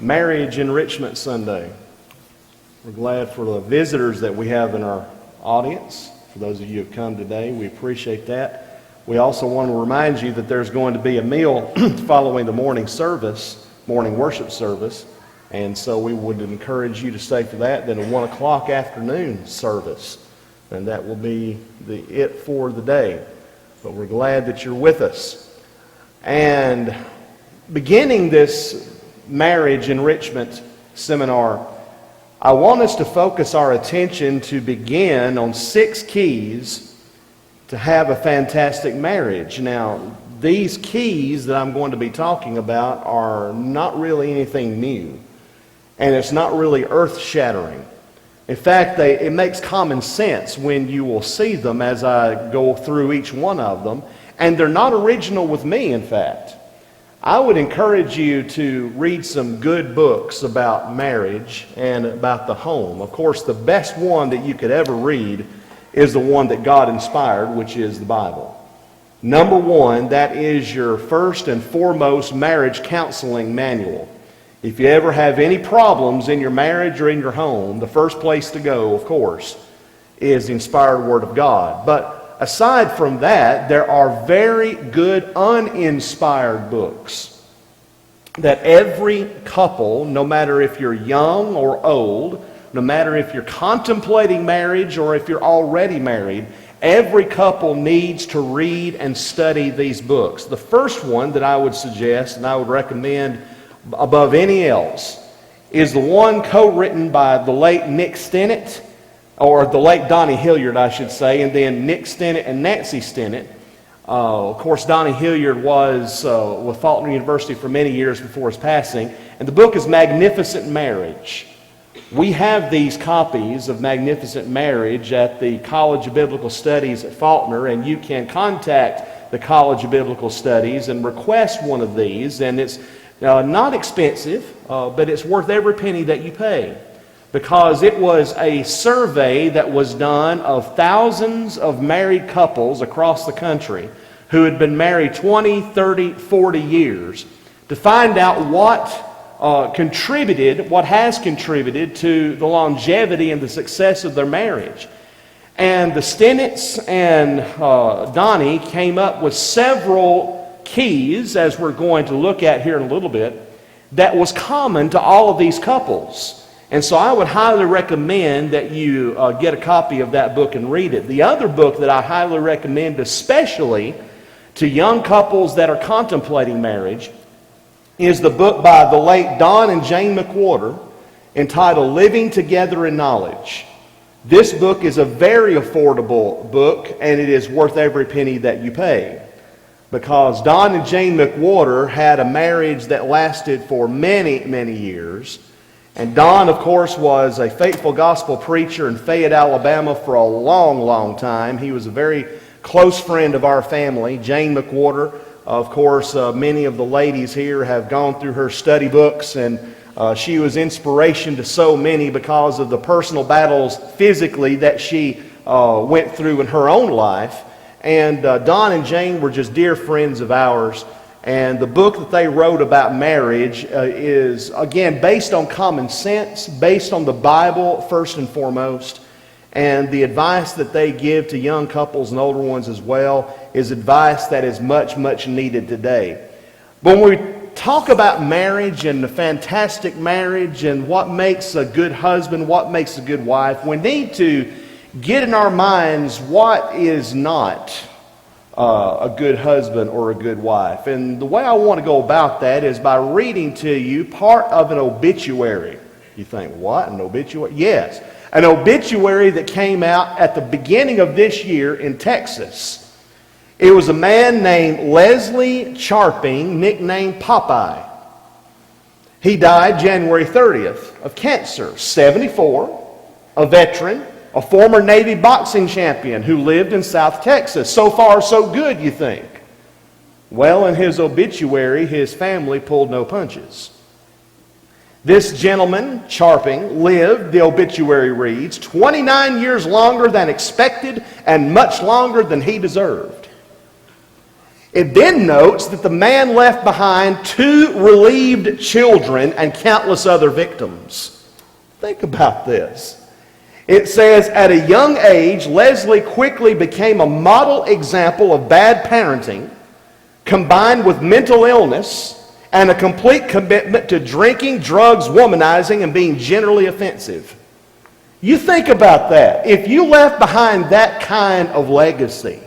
Marriage Enrichment Sunday. We're glad for the visitors that we have in our audience. For those of you who have come today, we appreciate that. We also want to remind you that there's going to be a meal following the morning service, morning worship service, and so we would encourage you to stay for that. Then a 1 o'clock afternoon service, and that will be it for the day. But we're glad that you're with us. And beginning this marriage enrichment seminar, I want us to focus our attention to begin on 6 keys to have a fantastic marriage. Now, these keys that I'm going to be talking about are not really anything new, and it's not really earth-shattering. In fact, it makes common sense when you will see them as I go through each one of them, and they're not original with me, in fact. I would encourage you to read some good books about marriage and about the home. Of course, the best one that you could ever read is the one that God inspired, which is the Bible. Number 1, that is your first and foremost marriage counseling manual. If you ever have any problems in your marriage or in your home, the first place to go, of course, is the inspired Word of God. But aside from that, there are very good uninspired books that every couple, no matter if you're young or old, no matter if you're contemplating marriage or if you're already married, every couple needs to read and study these books. The first one that I would suggest and I would recommend above any else is the one co-written by the late Nick Stennett, or the late Donnie Hilliard, I should say, and then Nick Stennett and Nancy Stennett. Of course, Donnie Hilliard was with Faulkner University for many years before his passing, and the book is Magnificent Marriage. We have these copies of Magnificent Marriage at the College of Biblical Studies at Faulkner, and you can contact the College of Biblical Studies and request one of these, and it's not expensive, but it's worth every penny that you pay, because it was a survey that was done of thousands of married couples across the country who had been married 20, 30, 40 years to find out what has contributed to the longevity and the success of their marriage. And the Stennetts and Donnie came up with several keys, as we're going to look at here in a little bit, that was common to all of these couples. And so I would highly recommend that you get a copy of that book and read it. The other book that I highly recommend, especially to young couples that are contemplating marriage, is the book by the late Don and Jane McWhorter entitled Living Together in Knowledge. This book is a very affordable book, and it is worth every penny that you pay, because Don and Jane McWhorter had a marriage that lasted for many, many years. And Don, of course, was a faithful gospel preacher in Fayette, Alabama for a long, long time. He was a very close friend of our family. Jane McWhorter, of course, many of the ladies here have gone through her study books, and she was inspiration to so many because of the personal battles physically that she went through in her own life. And Don and Jane were just dear friends of ours. And the book that they wrote about marriage is, again, based on common sense, based on the Bible first and foremost. And the advice that they give to young couples and older ones as well is advice that is much, much needed today. But when we talk about marriage and the fantastic marriage and what makes a good husband, what makes a good wife, we need to get in our minds what is not a good husband or a good wife. And the way I want to go about that is by reading to you part of an obituary. You think, what? An obituary? Yes. An obituary that came out at the beginning of this year in Texas. It was a man named Leslie Charping, nicknamed Popeye. He died January 30th of cancer, 74, a veteran, a former Navy boxing champion who lived in South Texas. So far, so good, you think. Well, in his obituary, his family pulled no punches. This gentleman, Charping, lived, the obituary reads, 29 years longer than expected and much longer than he deserved. It then notes that the man left behind 2 relieved children and countless other victims. Think about this. It says, at a young age, Leslie quickly became a model example of bad parenting, combined with mental illness and a complete commitment to drinking, drugs, womanizing, and being generally offensive. You think about that. If you left behind that kind of legacy,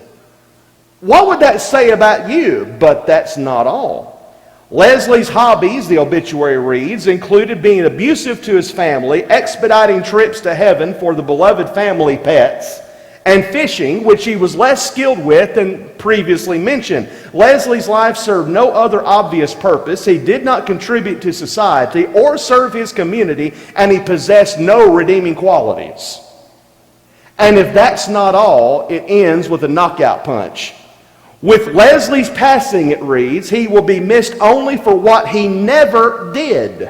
what would that say about you? But that's not all. Leslie's hobbies, the obituary reads, included being abusive to his family, expediting trips to heaven for the beloved family pets, and fishing, which he was less skilled with than previously mentioned. Leslie's life served no other obvious purpose. He did not contribute to society or serve his community, and he possessed no redeeming qualities. And if that's not all, it ends with a knockout punch. With Leslie's passing, it reads, he will be missed only for what he never did,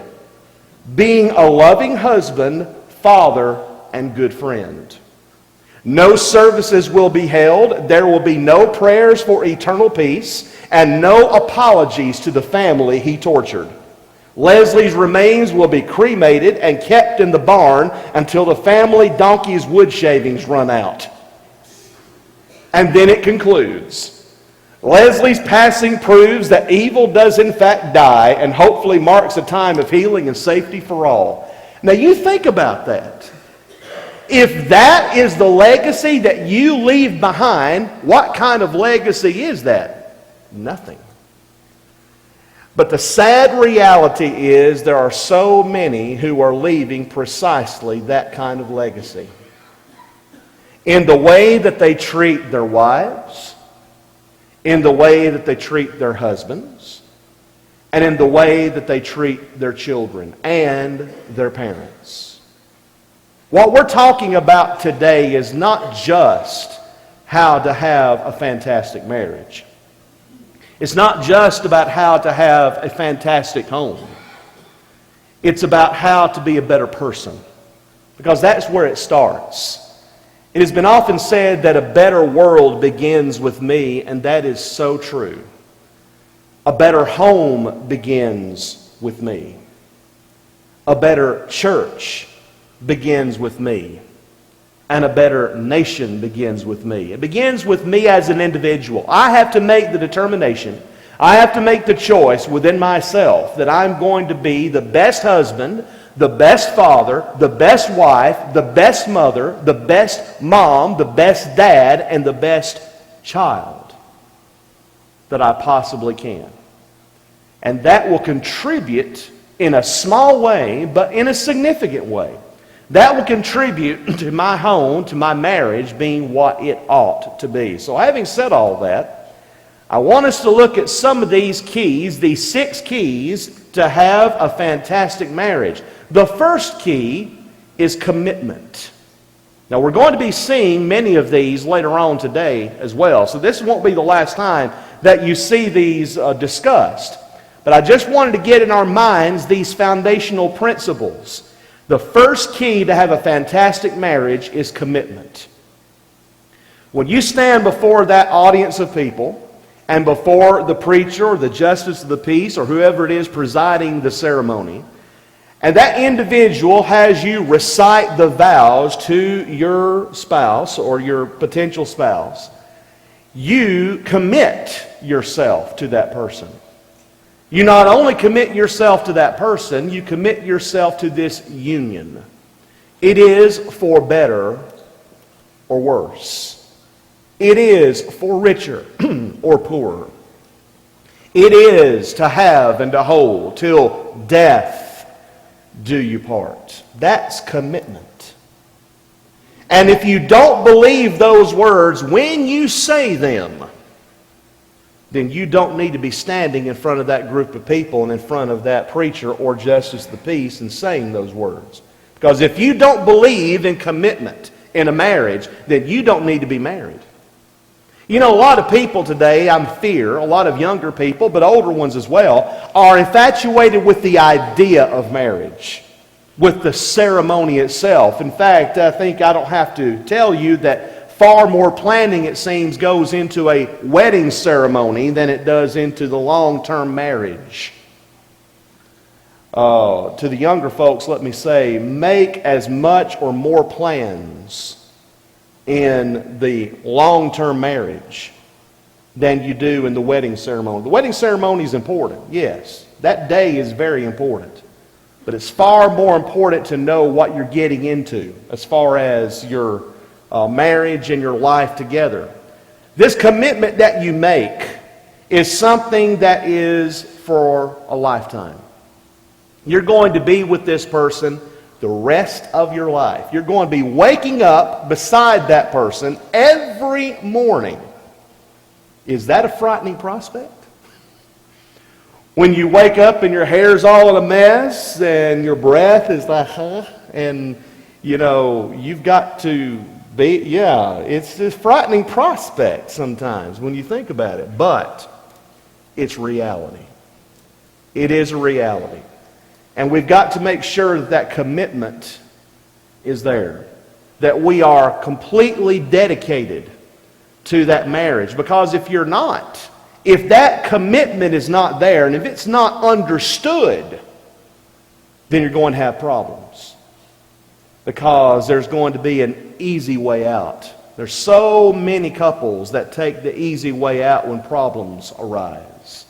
being a loving husband, father, and good friend. No services will be held, there will be no prayers for eternal peace, and no apologies to the family he tortured. Leslie's remains will be cremated and kept in the barn until the family donkey's wood shavings run out. And then it concludes, Leslie's passing proves that evil does in fact die and hopefully marks a time of healing and safety for all. Now you think about that. If that is the legacy that you leave behind, what kind of legacy is that? Nothing. But the sad reality is there are so many who are leaving precisely that kind of legacy. In the way that they treat their wives, in the way that they treat their husbands, and in the way that they treat their children and their parents. What we're talking about today is not just how to have a fantastic marriage. It's not just about how to have a fantastic home. It's about how to be a better person, because that's where it starts. It has been often said that a better world begins with me, and that is so true. A better home begins with me. A better church begins with me. And a better nation begins with me. It begins with me as an individual. I have to make the determination, I have to make the choice within myself that I'm going to be the best husband, the best father, the best wife, the best mother, the best mom, the best dad, and the best child that I possibly can. And that will contribute in a small way, but in a significant way. That will contribute to my home, to my marriage being what it ought to be. So having said all that, I want us to look at some of these keys, these 6 keys to have a fantastic marriage. The first key is commitment. Now we're going to be seeing many of these later on today as well. So this won't be the last time that you see these discussed. But I just wanted to get in our minds these foundational principles. The first key to have a fantastic marriage is commitment. When you stand before that audience of people and before the preacher or the justice of the peace or whoever it is presiding the ceremony, and that individual has you recite the vows to your spouse or your potential spouse, you commit yourself to that person. You not only commit yourself to that person, you commit yourself to this union. It is for better or worse. It is for richer or poorer. It is to have and to hold till death do you part. That's commitment. And if you don't believe those words when you say them, then you don't need to be standing in front of that group of people and in front of that preacher or justice of the peace and saying those words. Because if you don't believe in commitment in a marriage, then you don't need to be married. You know, a lot of people today, I fear, a lot of younger people, but older ones as well, are infatuated with the idea of marriage, with the ceremony itself. In fact, I think I don't have to tell you that far more planning, it seems, goes into a wedding ceremony than it does into the long-term marriage. To the younger folks, let me say, make as much or more plans in the long-term marriage than you do in the wedding ceremony. The wedding ceremony is important, yes. That day is very important. But it's far more important to know what you're getting into as far as your marriage and your life together. This commitment that you make is something that is for a lifetime. You're going to be with this person the rest of your life. You're going to be waking up beside that person every morning. Is that a frightening prospect? When you wake up and your hair's all in a mess and your breath is like, and you've got to be, it's a frightening prospect sometimes when you think about it. But it's reality. It is a reality. And we've got to make sure that that commitment is there. That we are completely dedicated to that marriage. Because if you're not, if that commitment is not there, and if it's not understood, then you're going to have problems. Because there's going to be an easy way out. There's so many couples that take the easy way out when problems arise.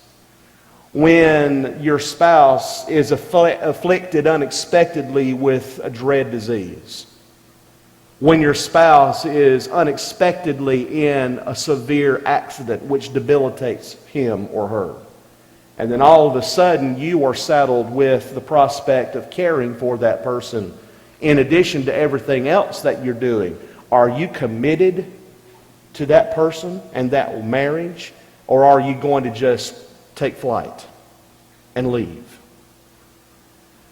When your spouse is afflicted unexpectedly with a dread disease. When your spouse is unexpectedly in a severe accident which debilitates him or her. And then all of a sudden you are saddled with the prospect of caring for that person in addition to everything else that you're doing. Are you committed to that person and that marriage? Or are you going to just take flight and leave?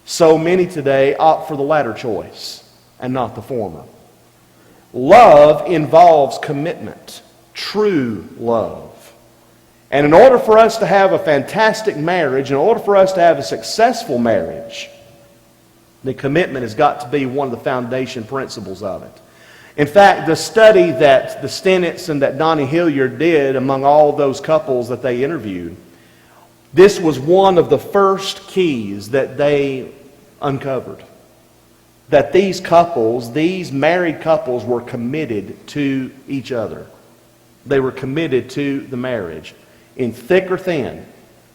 So many today opt for the latter choice and not the former. Love involves commitment, true love. And in order for us to have a fantastic marriage, in order for us to have a successful marriage, the commitment has got to be one of the foundation principles of it. In fact, the study that the Stennetts and that Donnie Hilliard did among all those couples that they interviewed, this was one of the first keys that they uncovered. That these couples, these married couples, were committed to each other. They were committed to the marriage. In thick or thin,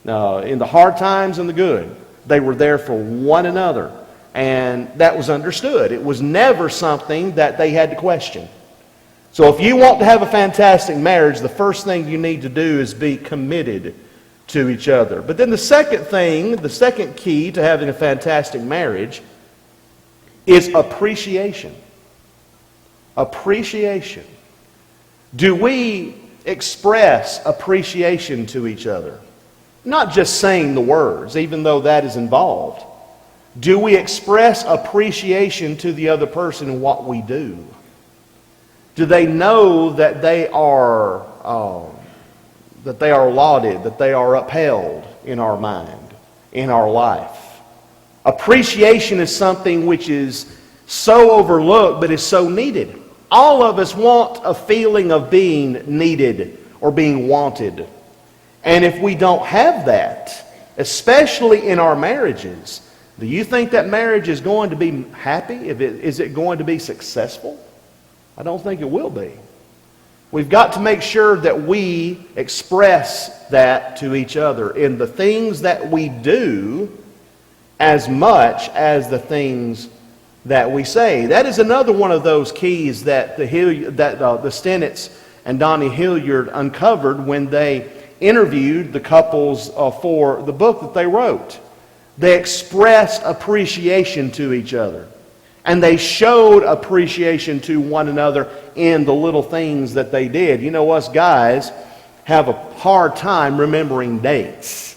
in the hard times and the good, they were there for one another. And that was understood. It was never something that they had to question. So if you want to have a fantastic marriage, the first thing you need to do is be committed to each other. But then the second thing, the second key to having a fantastic marriage is appreciation. Appreciation. Do we express appreciation to each other? Not just saying the words, even though that is involved. Do we express appreciation to the other person in what we do? Do they know that they are lauded, that they are upheld in our mind, in our life? Appreciation is something which is so overlooked but is so needed. All of us want a feeling of being needed or being wanted. And if we don't have that, especially in our marriages, do you think that marriage is going to be happy? Is it going to be successful? I don't think it will be. We've got to make sure that we express that to each other in the things that we do as much as the things that we say. That is another one of those keys that the Stennetts and Donnie Hilliard uncovered when they interviewed the couples for the book that they wrote. They expressed appreciation to each other. And they showed appreciation to one another in the little things that they did. You know, us guys have a hard time remembering dates.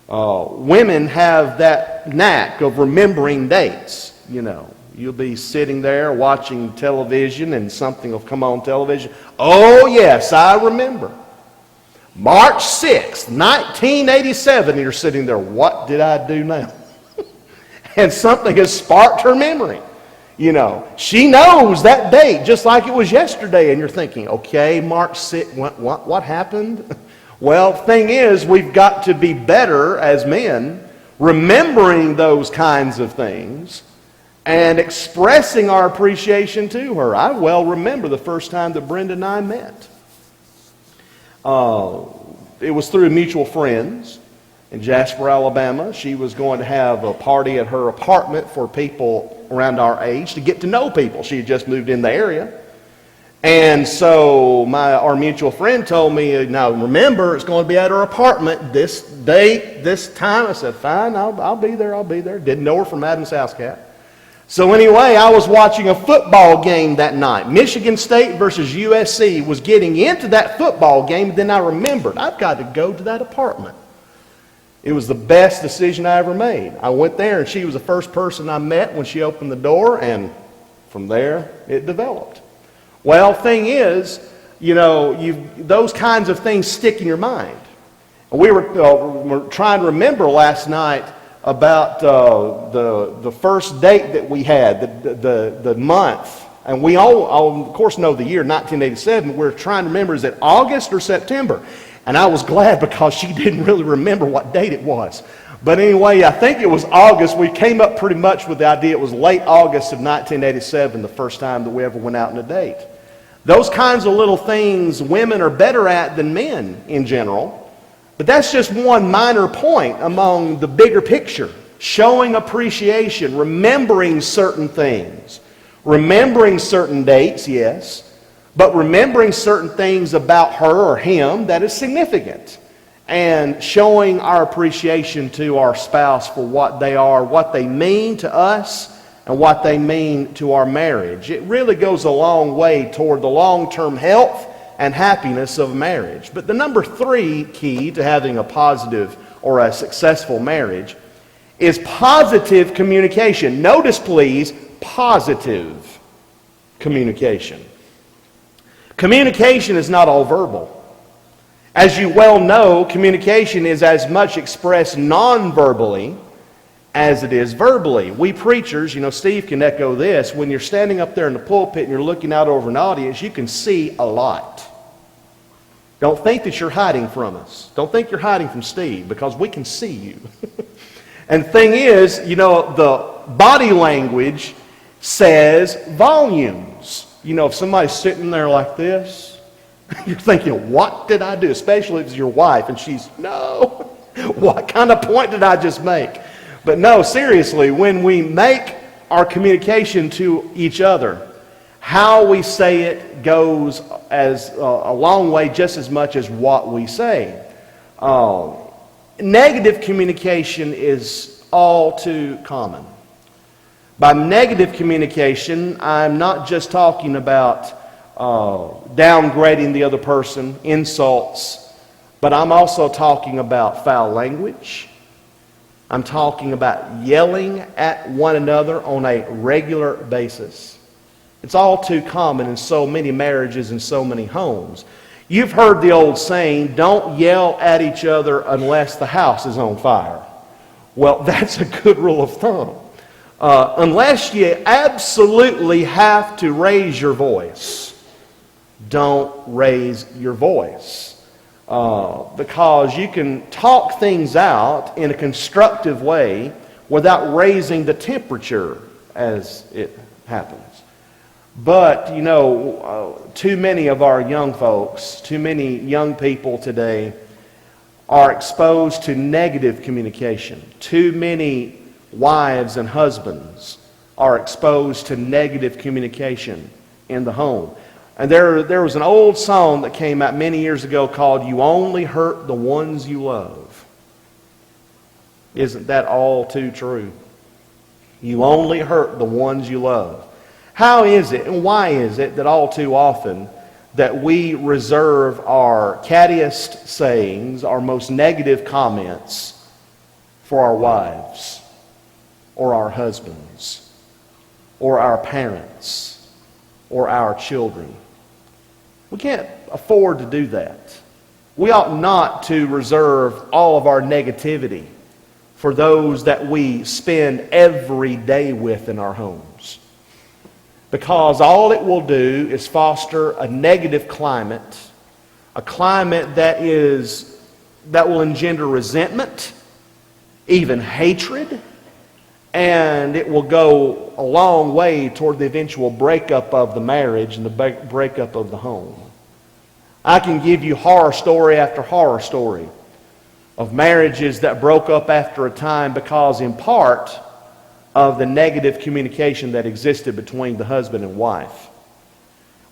Women have that knack of remembering dates. You'll be sitting there watching television and something will come on television. Oh, yes, I remember. March 6th, 1987, and you're sitting there, what did I do now? And something has sparked her memory. She knows that date just like it was yesterday, and you're thinking, okay, March 6th, what happened? Well, thing is, we've got to be better as men, remembering those kinds of things and expressing our appreciation to her. I well remember the first time that Brenda and I met. It was through mutual friends in Jasper, Alabama. She was going to have a party at her apartment for people around our age to get to know people. She had just moved in the area. And so our mutual friend told me, now remember, it's going to be at her apartment this date, this time. I said, fine, I'll be there. Didn't know her from Adam's house cat. So anyway, I was watching a football game that night. Michigan State versus USC was getting into that football game. Then I remembered, I've got to go to that apartment. It was the best decision I ever made. I went there, and she was the first person I met when she opened the door, and from there, it developed. Well, thing is, those kinds of things stick in your mind. We were trying to remember last night about the first date that we had, the month. And we all, of course, know the year, 1987. We're trying to remember, is it August or September? And I was glad because she didn't really remember what date it was. But anyway, I think it was August. We came up pretty much with the idea it was late August of 1987, the first time that we ever went out on a date. Those kinds of little things women are better at than men in general. But that's just one minor point among the bigger picture. Showing appreciation, remembering certain things. Remembering certain dates, yes. But remembering certain things about her or him that is significant. And showing our appreciation to our spouse for what they are, what they mean to us, and what they mean to our marriage. It really goes a long way toward the long-term health and happiness of marriage. But the number 3 key to having a positive or a successful marriage is positive communication. Notice, please, positive communication. Communication is not all verbal. As you well know, communication is as much expressed non-verbally as it is verbally. We preachers, Steve can echo this, when you're standing up there in the pulpit and you're looking out over an audience, you can see a lot. Don't think that you're hiding from us. Don't think you're hiding from Steve, because we can see you. And the thing is, the body language says volumes. If somebody's sitting there like this, you're thinking, what did I do? Especially if it's your wife and she's, no, what kind of point did I just make? But no, seriously, when we make our communication to each other, how we say it goes as a long way, just as much as what we say. Negative communication is all too common. By negative communication, I'm not just talking about downgrading the other person, insults, but I'm also talking about foul language. I'm talking about yelling at one another on a regular basis. It's all too common in so many marriages and so many homes. You've heard the old saying, don't yell at each other unless the house is on fire. Well, that's a good rule of thumb. Unless you absolutely have to raise your voice, don't raise your voice. Because you can talk things out in a constructive way without raising the temperature as it happens. But, too many of our young folks, too many young people today are exposed to negative communication. Too many wives and husbands are exposed to negative communication in the home. And there was an old song that came out many years ago called "You Only Hurt the Ones You Love." Isn't that all too true? You only hurt the ones you love. How is it and why is it that all too often that we reserve our cattiest sayings, our most negative comments for our wives or our husbands or our parents or our children? We can't afford to do that. We ought not to reserve all of our negativity for those that we spend every day with in our homes. because all it will do is foster a negative climate, a climate that will engender resentment, even hatred, and it will go a long way toward the eventual breakup of the marriage and the breakup of the home. I can give you horror story after horror story of marriages that broke up after a time because, in part, of the negative communication that existed between the husband and wife,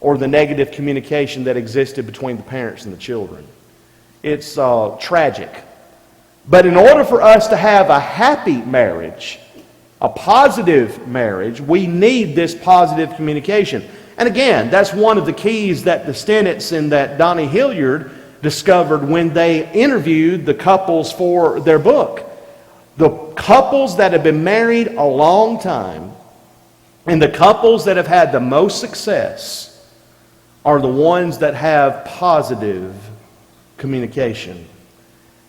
or the negative communication that existed between the parents and the children. It's tragic. But in order for us to have a happy marriage, a positive marriage, we need this positive communication. And again, that's one of the keys that the Stennetts and that Donnie Hilliard discovered when they interviewed the couples for their book. The couples that have been married a long time and the couples that have had the most success are the ones that have positive communication.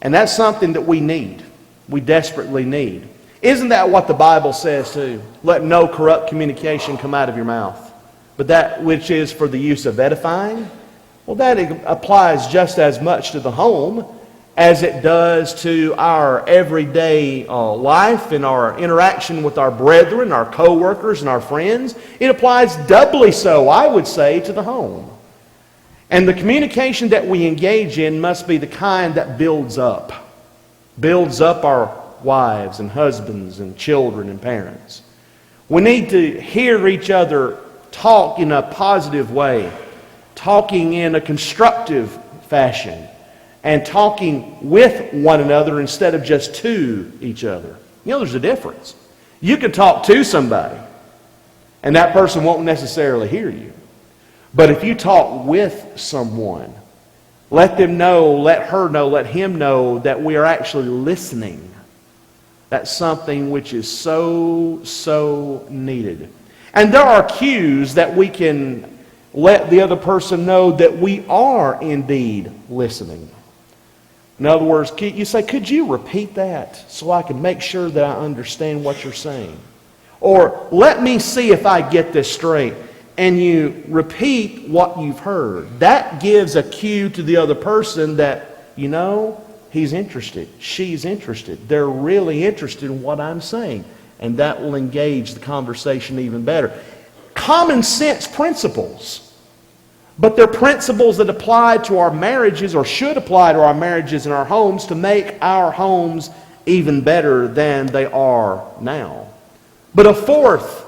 And that's something that we need. We desperately need. Isn't that what the Bible says too? Let no corrupt communication come out of your mouth, but that which is for the use of edifying. Well, that applies just as much to the home as it does to our everyday life and our interaction with our brethren, our co-workers, and our friends. It applies doubly so, I would say, to the home. And the communication that we engage in must be the kind that builds up our wives and husbands and children and parents. We need to hear each other talk in a positive way, talking in a constructive fashion, and talking with one another instead of just to each other. You know, there's a difference. You can talk to somebody, and that person won't necessarily hear you. But if you talk with someone, let them know, let her know, let him know that we are actually listening. That's something which is so needed. And there are cues that we can let the other person know that we are indeed listening. In other words, you say, could you repeat that so I can make sure that I understand what you're saying? Or let me see if I get this straight. And you repeat what you've heard. That gives a cue to the other person that, you know, he's interested, she's interested. They're really interested in what I'm saying. And that will engage the conversation even better. Common sense principles. But they're principles that apply to our marriages, or should apply to our marriages and our homes, to make our homes even better than they are now. But a fourth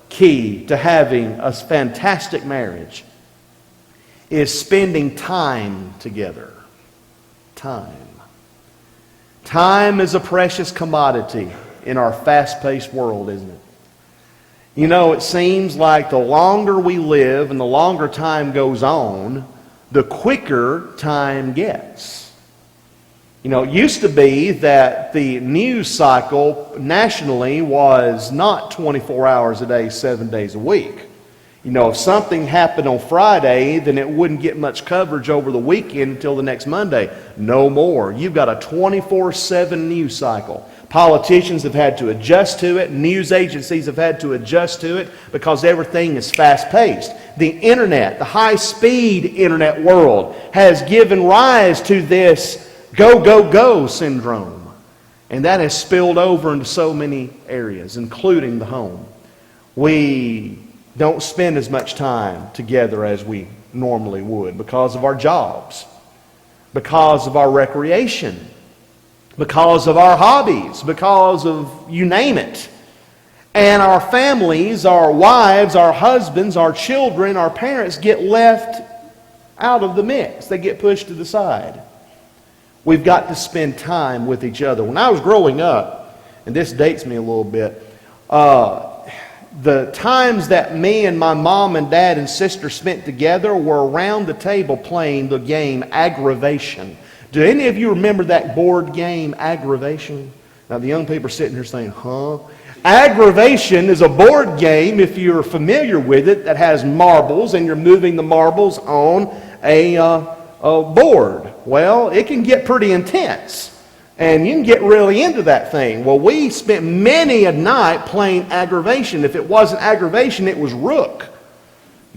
key to having a fantastic marriage is spending time together. Time. Time is a precious commodity in our fast-paced world, isn't it? You know, it seems like the longer we live and the longer time goes on, the quicker time gets. You know, it used to be that the news cycle nationally was not 24 hours a day, 7 days a week. You know, if something happened on Friday, then it wouldn't get much coverage over the weekend until the next Monday. No more. You've got a 24/7 news cycle. Politicians have had to adjust to it. News agencies have had to adjust to it because everything is fast-paced. The internet, the high-speed internet world, has given rise to this go syndrome. And that has spilled over into so many areas, including the home. We don't spend as much time together as we normally would because of our jobs, because of our recreation, because of our hobbies, because of you name it. And our families, our wives, our husbands, our children, our parents get left out of the mix. They get pushed to the side. We've got to spend time with each other. When I was growing up, and this dates me a little bit, the times that me and my mom and dad and sister spent together were around the table playing the game Aggravation. Do any of you remember that board game, Aggravation? Now the young people are sitting here saying, huh? Aggravation is a board game, if you're familiar with it, that has marbles and you're moving the marbles on a board. Well, it can get pretty intense. And you can get really into that thing. Well, we spent many a night playing aggravation. If it wasn't aggravation, it was rook.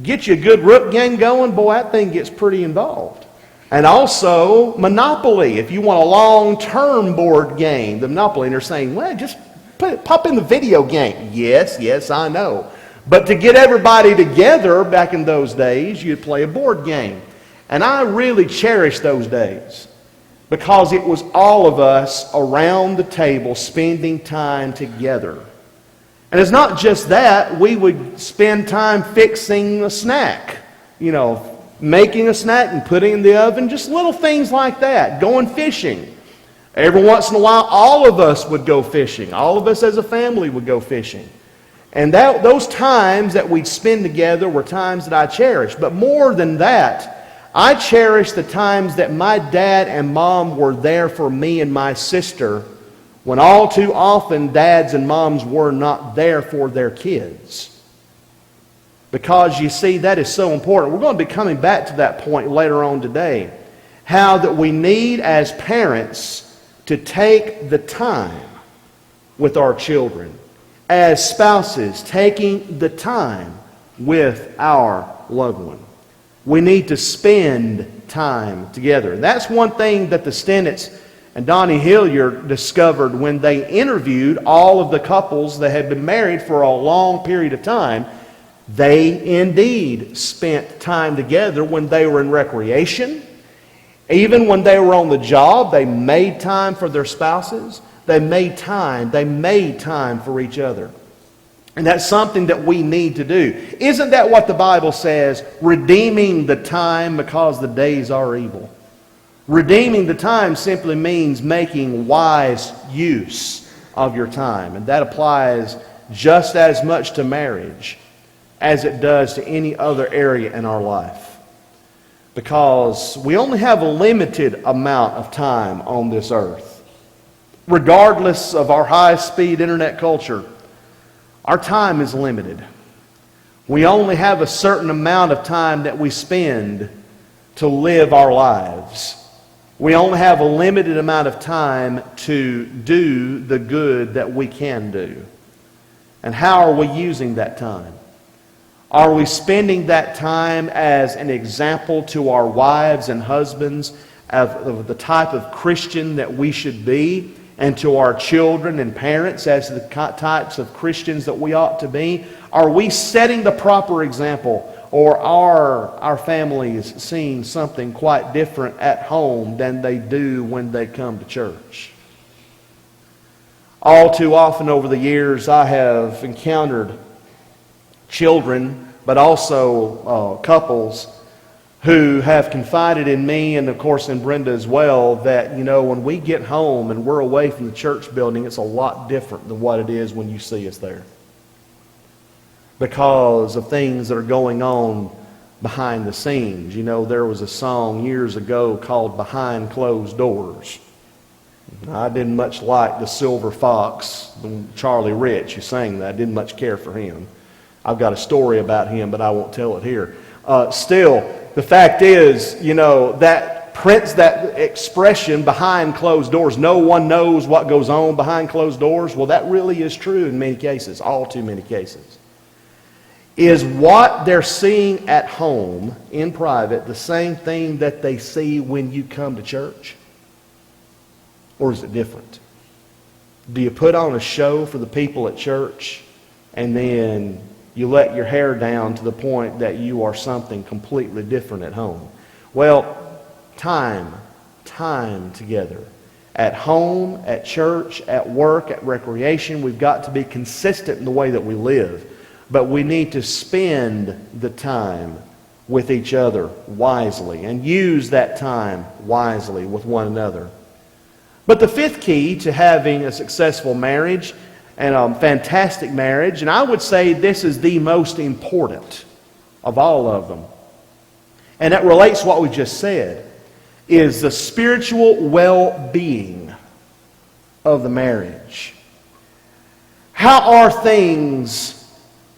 Get you a good rook game going, boy, that thing gets pretty involved. And also Monopoly. If you want a long-term board game, the Monopoly, and they're saying, well, just pop in the video game. Yes, I know. But to get everybody together back in those days, you'd play a board game. And I really cherish those days because it was all of us around the table spending time together. And it's not just that. We would spend time fixing a snack, making a snack and putting it in the oven, just little things like that, going fishing. Every once in a while, all of us would go fishing. All of us as a family would go fishing. And those times that we'd spend together were times that I cherished. But more than that, I cherish the times that my dad and mom were there for me and my sister when all too often dads and moms were not there for their kids. Because you see, that is so important. We're going to be coming back to that point later on today. How that we need as parents to take the time with our children. As spouses, taking the time with our loved one. We need to spend time together. That's one thing that the Stennetts and Donnie Hilliard discovered when they interviewed all of the couples that had been married for a long period of time. They indeed spent time together when they were in recreation. Even when they were on the job, they made time for their spouses. They made time for each other. And that's something that we need to do. Isn't that what the Bible says? Redeeming the time because the days are evil. Redeeming the time simply means making wise use of your time. And that applies just as much to marriage as it does to any other area in our life. Because we only have a limited amount of time on this earth. Regardless of our high-speed internet culture, our time is limited. We only have a certain amount of time that we spend to live our lives. We only have a limited amount of time to do the good that we can do. And how are we using that time? Are we spending that time as an example to our wives and husbands of the type of Christian that we should be, and to our children and parents as the types of Christians that we ought to be? Are we setting the proper example, or are our families seeing something quite different at home than they do when they come to church? All too often over the years I have encountered children, but also couples who have confided in me, and of course in Brenda as well, that when we get home and we're away from the church building, it's a lot different than what it is when you see us there. Because of things that are going on behind the scenes. There was a song years ago called Behind Closed Doors. I didn't much like the Silver Fox, Charlie Rich, who sang that. I didn't much care for him. I've got a story about him, but I won't tell it here. Still, the fact is, that expression, behind closed doors, no one knows what goes on behind closed doors. Well, that really is true in many cases, all too many cases. Is what they're seeing at home in private the same thing that they see when you come to church? Or is it different? Do you put on a show for the people at church and then you let your hair down to the point that you are something completely different at home? Well, time together. At home, at church, at work, at recreation, we've got to be consistent in the way that we live. But we need to spend the time with each other wisely and use that time wisely with one another. But the fifth key to having a successful marriage and a fantastic marriage, and I would say this is the most important of all of them, and that relates to what we just said, is the spiritual well-being of the marriage. How are things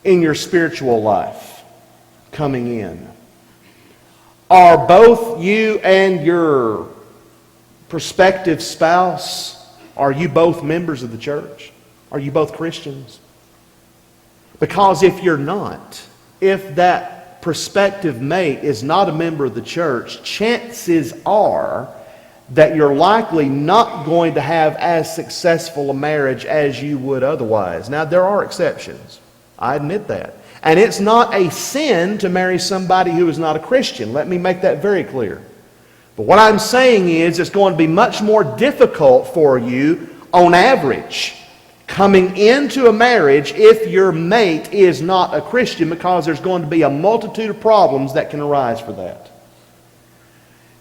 in your spiritual life coming in? Are both you and your prospective spouse, are you both members of the church? Are you both Christians? Because if you're not, if that prospective mate is not a member of the church, chances are that you're likely not going to have as successful a marriage as you would otherwise. Now, there are exceptions. I admit that. And it's not a sin to marry somebody who is not a Christian. Let me make that very clear. But what I'm saying is it's going to be much more difficult for you, on average, coming into a marriage if your mate is not a Christian, because there's going to be a multitude of problems that can arise for that.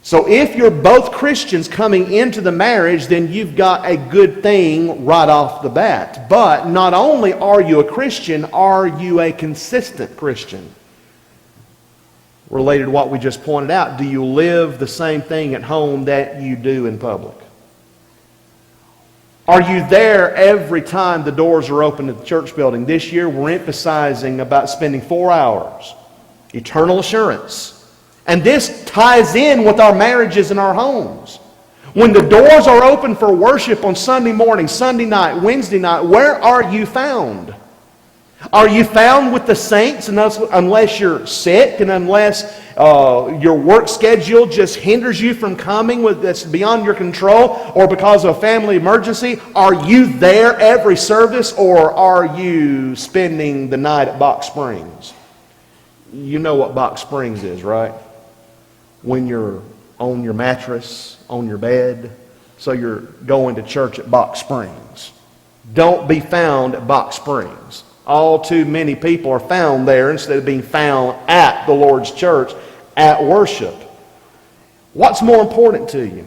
So if you're both Christians coming into the marriage, then you've got a good thing right off the bat. But not only are you a Christian, are you a consistent Christian? Related to what we just pointed out, do you live the same thing at home that you do in public? Are you there every time the doors are open at the church building? This year we're emphasizing about spending 4 hours. Eternal assurance. And this ties in with our marriages and our homes. When the doors are open for worship on Sunday morning, Sunday night, Wednesday night, where are you found? Are you found with the saints unless you're sick and unless your work schedule just hinders you from coming that's beyond your control, or because of a family emergency? Are you there every service, or are you spending the night at Box Springs? You know what Box Springs is, right? When you're on your mattress, on your bed, so you're going to church at Box Springs. Don't be found at Box Springs. All too many people are found there instead of being found at the Lord's church at worship. What's more important to you?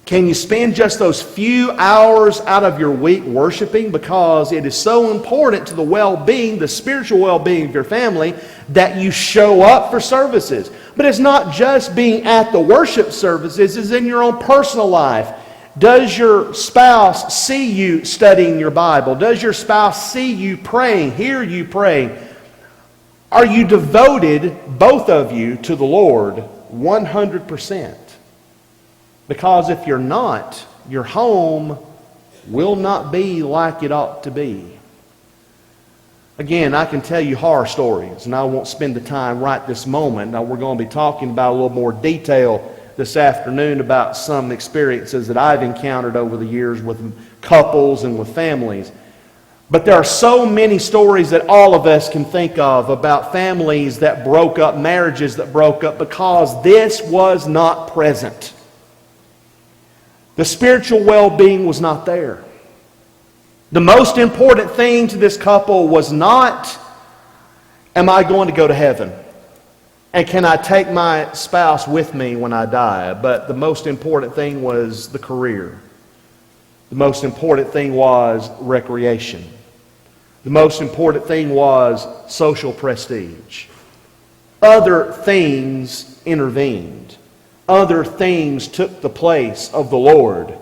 Can you spend just those few hours out of your week worshiping, because it is so important to the well-being, the spiritual well-being of your family, that you show up for services? But it's not just being at the worship services, it's in your own personal life. Does your spouse see you studying your Bible? Does your spouse see you praying, hear you praying? Are you devoted, both of you, to the Lord 100%? Because if you're not, your home will not be like it ought to be. Again, I can tell you horror stories, and I won't spend the time right this moment. Now, we're going to be talking about a little more detail this afternoon about some experiences that I've encountered over the years with couples and with families. But there are so many stories that all of us can think of about families that broke up, marriages that broke up, because this was not present. The spiritual well-being was not there. The most important thing to this couple was not, am I going to go to heaven? And can I take my spouse with me when I die? But the most important thing was the career. The most important thing was recreation. The most important thing was social prestige. Other things intervened. Other things took the place of the Lord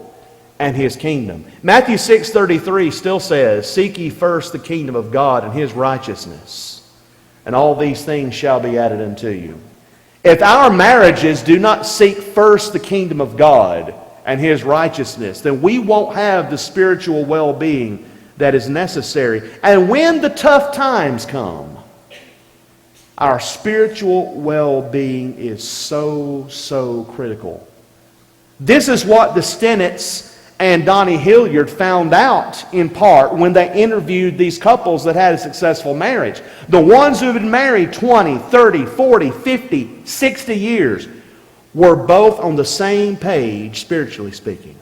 and His kingdom. Matthew 6:33 still says, "Seek ye first the kingdom of God and His righteousness, and all these things shall be added unto you." If our marriages do not seek first the kingdom of God and His righteousness, then we won't have the spiritual well-being that is necessary. And when the tough times come, our spiritual well-being is so critical. This is what the Stennetts and Donnie Hilliard found out in part when they interviewed these couples that had a successful marriage. The ones who had been married 20, 30, 40, 50, 60 years were both on the same page, spiritually speaking.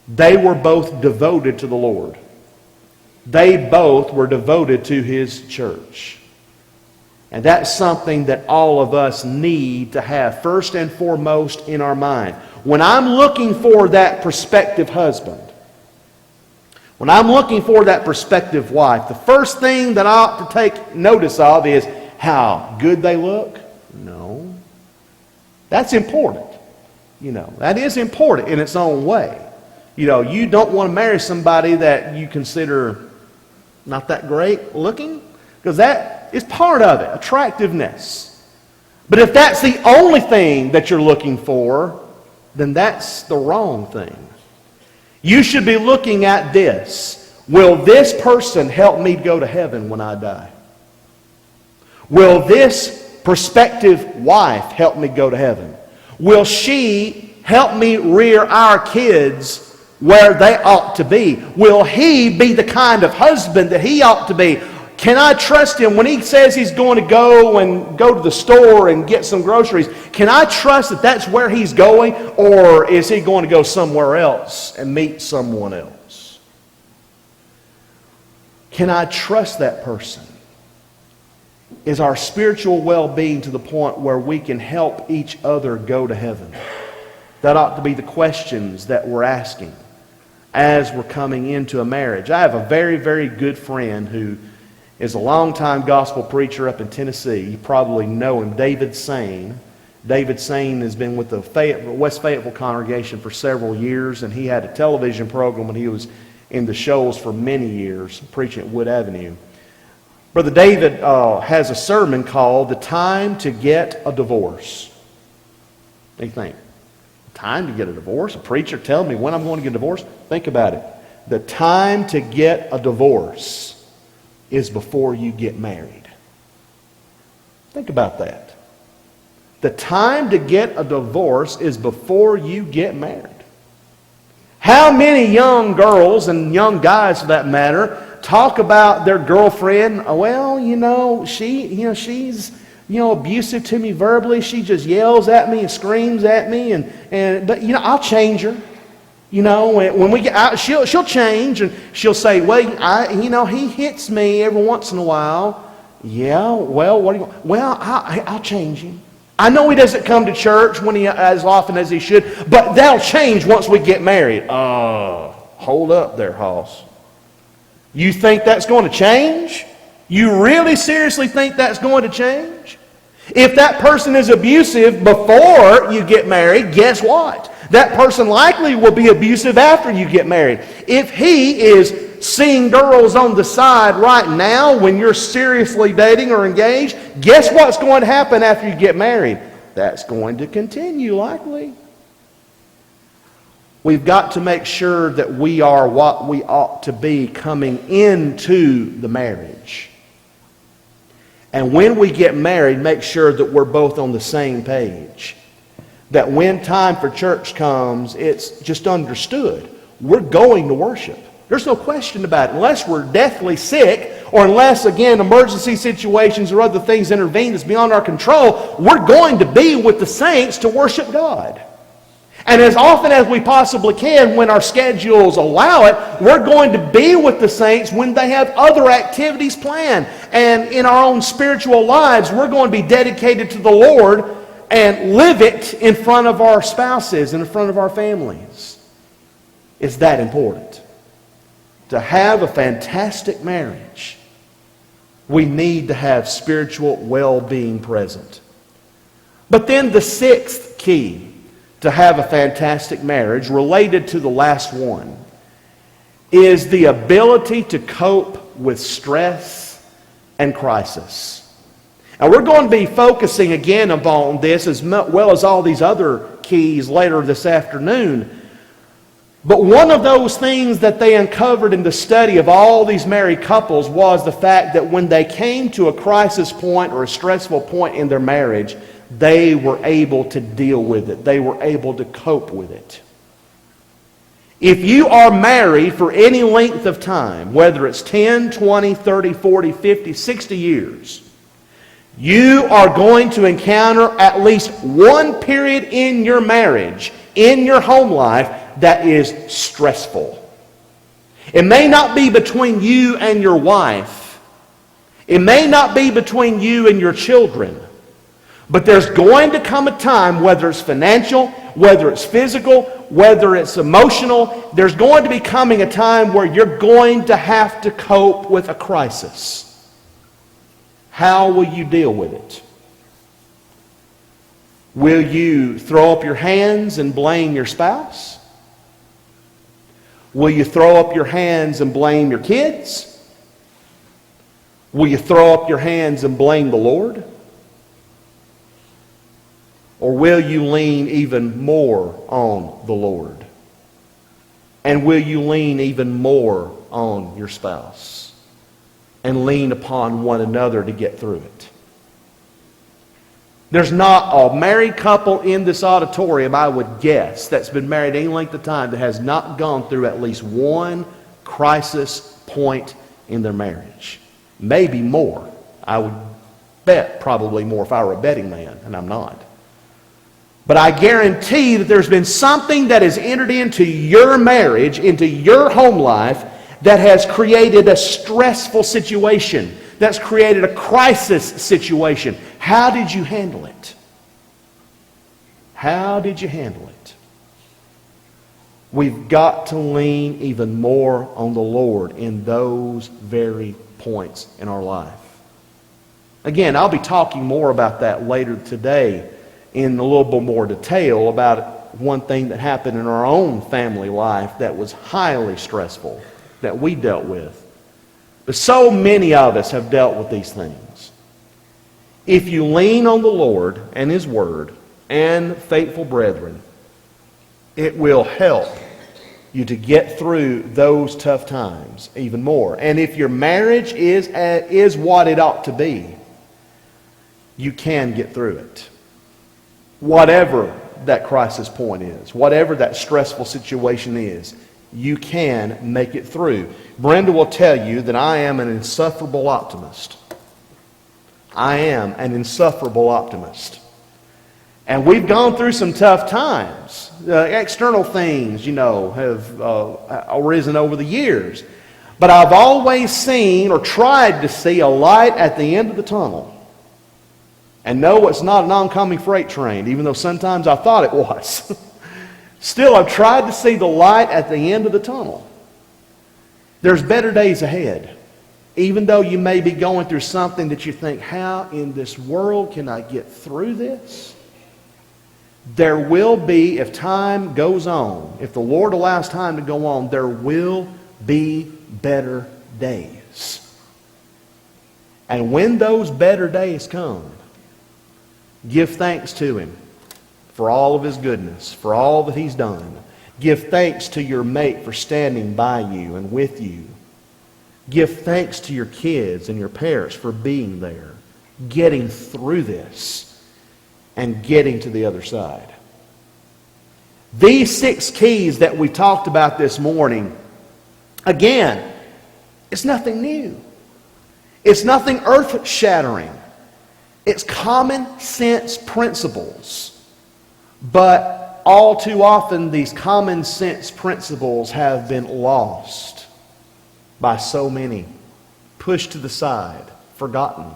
They were both devoted to the Lord. They both were devoted to His church. And that's something that all of us need to have first and foremost in our mind. When I'm looking for that prospective husband, when I'm looking for that prospective wife, the first thing that I ought to take notice of is how good they look. No. That's important. That is important in its own way. You don't want to marry somebody that you consider not that great looking, because that is part of it, attractiveness. But if that's the only thing that you're looking for, then that's the wrong thing. You should be looking at this. Will this person help me go to heaven when I die? Will this prospective wife help me go to heaven? Will she help me rear our kids where they ought to be? Will he be the kind of husband that he ought to be? Can I trust him when he says he's going to go to the store and get some groceries? Can I trust that that's where he's going, or is he going to go somewhere else and meet someone else? Can I trust that person? Is our spiritual well-being to the point where we can help each other go to heaven? That ought to be the questions that we're asking as we're coming into a marriage. I have a very, very good friend who is a longtime gospel preacher up in Tennessee. You probably know him, David Sain. David Sain has been with the West Fayetteville congregation for several years, and he had a television program when he was in the shows for many years, preaching at Wood Avenue. Brother David has a sermon called The Time to Get a Divorce. What do you think? Time to get a divorce? A preacher telling me when I'm going to get a divorce? Think about it. The time to get a divorce is before you get married. Think about that. The time to get a divorce is before you get married. How many young girls and young guys, for that matter, talk about their girlfriend? Well, she's abusive to me verbally. She just yells at me and screams at me, but I'll change her. When we get out, she'll change, and she'll say, well, he hits me every once in a while. Yeah, well, what do you? Well, I'll change him. I know he doesn't come to church as often as he should, but that'll change once we get married. Hold up there, Hoss. You think that's going to change? You really seriously think that's going to change? If that person is abusive before you get married, guess what? That person likely will be abusive after you get married. If he is seeing girls on the side right now when you're seriously dating or engaged, guess what's going to happen after you get married? That's going to continue likely. We've got to make sure that we are what we ought to be coming into the marriage. And when we get married, make sure that we're both on the same page. That when time for church comes, it's just understood. We're going to worship. There's no question about it. Unless we're deathly sick, or unless, again, emergency situations or other things intervene that's beyond our control, we're going to be with the saints to worship God. And as often as we possibly can, when our schedules allow it, we're going to be with the saints when they have other activities planned. And in our own spiritual lives, we're going to be dedicated to the Lord and live it in front of our spouses and in front of our families. It's that important. To have a fantastic marriage, we need to have spiritual well-being present. But then the sixth key to have a fantastic marriage, related to the last one, is the ability to cope with stress and crisis. And we're going to be focusing again upon this as well as all these other keys later this afternoon. But one of those things that they uncovered in the study of all these married couples was the fact that when they came to a crisis point or a stressful point in their marriage, they were able to deal with it. They were able to cope with it. If you are married for any length of time, whether it's 10, 20, 30, 40, 50, 60 years, you are going to encounter at least one period in your marriage, in your home life, that is stressful. It may not be between you and your wife. It may not be between you and your children. But there's going to come a time, whether it's financial, whether it's physical, whether it's emotional, there's going to be coming a time where you're going to have to cope with a crisis. How will you deal with it? Will you throw up your hands and blame your spouse? Will you throw up your hands and blame your kids? Will you throw up your hands and blame the Lord? Or will you lean even more on the Lord? And will you lean even more on your spouse? And lean upon one another to get through it? There's not a married couple in this auditorium, I would guess, that's been married any length of time that has not gone through at least one crisis point in their marriage. Maybe more. I would bet probably more if I were a betting man, and I'm not. But I guarantee that there's been something that has entered into your marriage, into your home life, that has created a stressful situation, that's created a crisis situation. How did you handle it? How did you handle it? We've got to lean even more on the Lord in those very points in our life. Again, I'll be talking more about that later today in a little bit more detail about one thing that happened in our own family life that was highly stressful, that we dealt with. But so many of us have dealt with these things. If you lean on the Lord and His Word and faithful brethren, it will help you to get through those tough times even more. And if your marriage is what it ought to be, you can get through it. Whatever that crisis point is, whatever that stressful situation is, you can make it through. Brenda will tell you that I am an insufferable optimist. I am an insufferable optimist. And we've gone through some tough times. External things, have arisen over the years. But I've always seen or tried to see a light at the end of the tunnel. And no, it's not an oncoming freight train, even though sometimes I thought it was. Still, I've tried to see the light at the end of the tunnel. There's better days ahead. Even though you may be going through something that you think, how in this world can I get through this? There will be, if time goes on, if the Lord allows time to go on, there will be better days. And when those better days come, give thanks to Him for all of His goodness, for all that He's done. Give thanks to your mate for standing by you and with you. Give thanks to your kids and your parents for being there, getting through this, and getting to the other side. These 6 keys that we talked about this morning, again, it's nothing new. It's nothing earth-shattering. It's common sense principles. But all too often, these common sense principles have been lost by so many, pushed to the side, forgotten.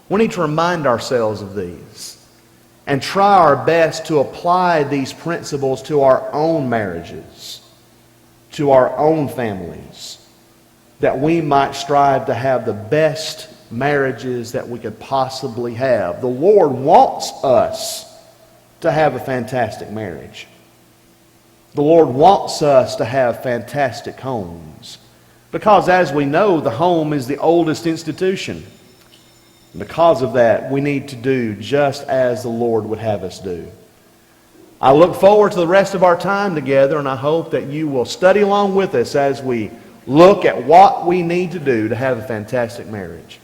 We need to remind ourselves of these and try our best to apply these principles to our own marriages, to our own families, that we might strive to have the best marriages that we could possibly have. The Lord wants us to have a fantastic marriage. The Lord wants us to have fantastic homes. Because as we know, the home is the oldest institution. Because of that, we need to do just as the Lord would have us do. I look forward to the rest of our time together, and I hope that you will study along with us as we look at what we need to do to have a fantastic marriage.